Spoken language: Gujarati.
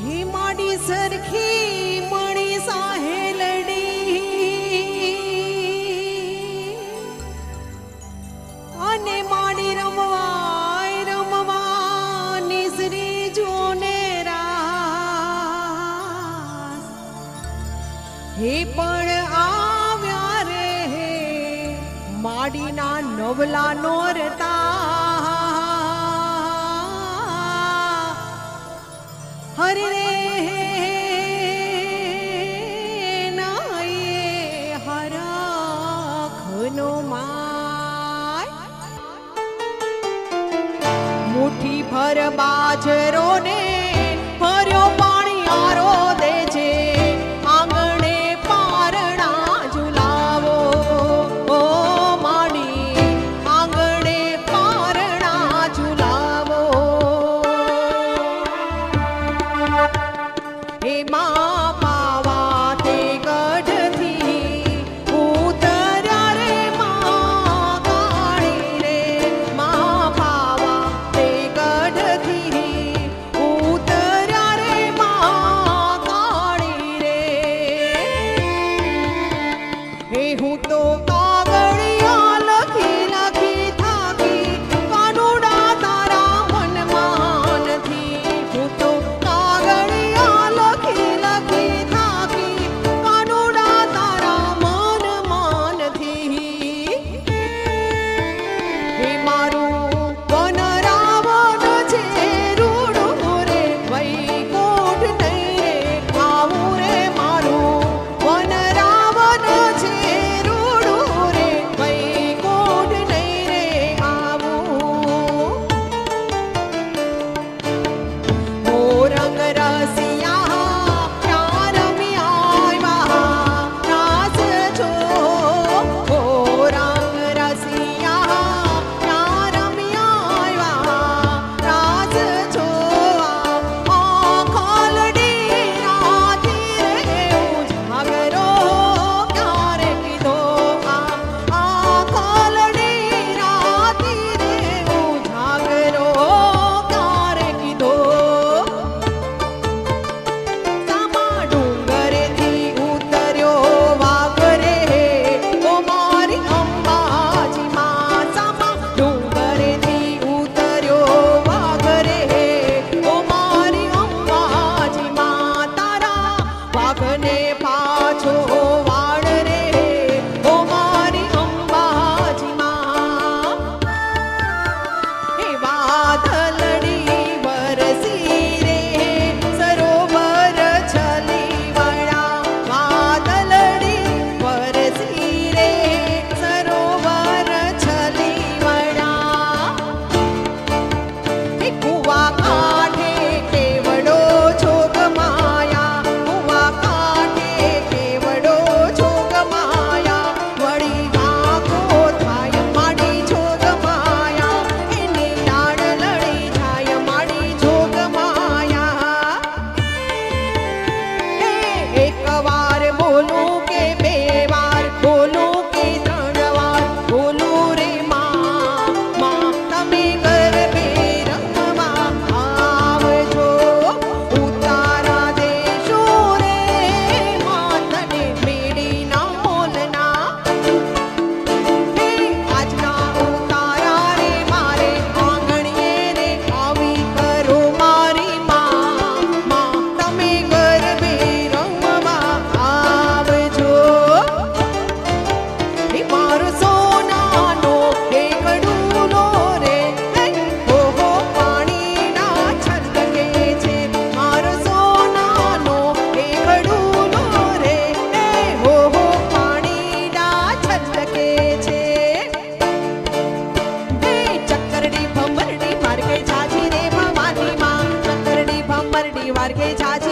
હે માડી સરખી મણી સાહેલડી અને માડી રમવા નિસરી જોને રાસ હે પણ આવ્યા રે માડીના નવલા નોરતા હરે રે નાયે હરખનો માય મુઠ્ઠી ભર બાજરો ને ભર્યો પાણી આરો દે છે આંગણે પારણા ઝુલાવો ઓ માડી આંગણે પારણા ઝુલાવો હે માં પાવા તે ગઢથી ઉતર્યા રે માં કાળી રે માં પાવા તે ગઢથી ઉતર્યા રે માં કાળી રે હે હું તો કાગળિયા લખી લખી થાકી કાનુડા તારા મનમાં નથી હું તો કાગળિયા લખી લખી થાકી કાનુડા તારા મનમાં નથી હે મારું વન રાવણ છે રૂડું રે વૈકુંઠ નહીં રે આવું રે મારું વન રાવણ છે રૂડું રે વૈકુંઠ નહીં રે આવું ઓ રંગ રસિયા ક્યાં રમ્યા રાસ છો ઓ રંગ રસિયા ક્યાં રમ્યા રાસ છો આખલડી રાતી રે ઉજાગરો ક્યારે કીધો આખલડી રાતી રે ઉજાગરો ક્યારે કીધો સામા ડુંગરેથી ઉતર્યો વાઘ રે ઓ મારી અંબાજી માં સામા ડુંગરેથી ઉતર્યો વાઘ રે ઓ મારી અંબાજી માં તારા વાઘને પાછો વાળ રે ઓ મારી અંબાજી માં હે વાદળડી વરસી રે સરોવર છલી વળા વાદળડી વરસી રે સરોવર છલી વળા હે કુવા કાંઠે કેવડો છોગ માયા કુવા કાંઠે કેવડો છોગ માયા વળી વાંકો થાય માડી છોગ માયા એની ડાળ લડી જાય માડી છોગ માયા એક વાર બોલું કે બે વાર બોલું કે ત્રણ વાર બોલું રે માં તમે ગરબે રમવા આવજો ઉતારા દેશો રે માં તને મેડીના મોલના હે આજના ઉતારા રે મારે આંગણીએ રે આવી કરો મારી માં તમે ગરબે રમવા આવજો હે મારો સોનાનો ઢેકડુલો રે હો પાણીના છલકે છે મારો સોનાનો ઢેકડુલો રે હો પાણીના છલકે છે હે ચક્કરડી ભમરડી માર્ગે છાજી રે ભવાની માં ચક્કરડી ભમરડી માર્ગે છાજી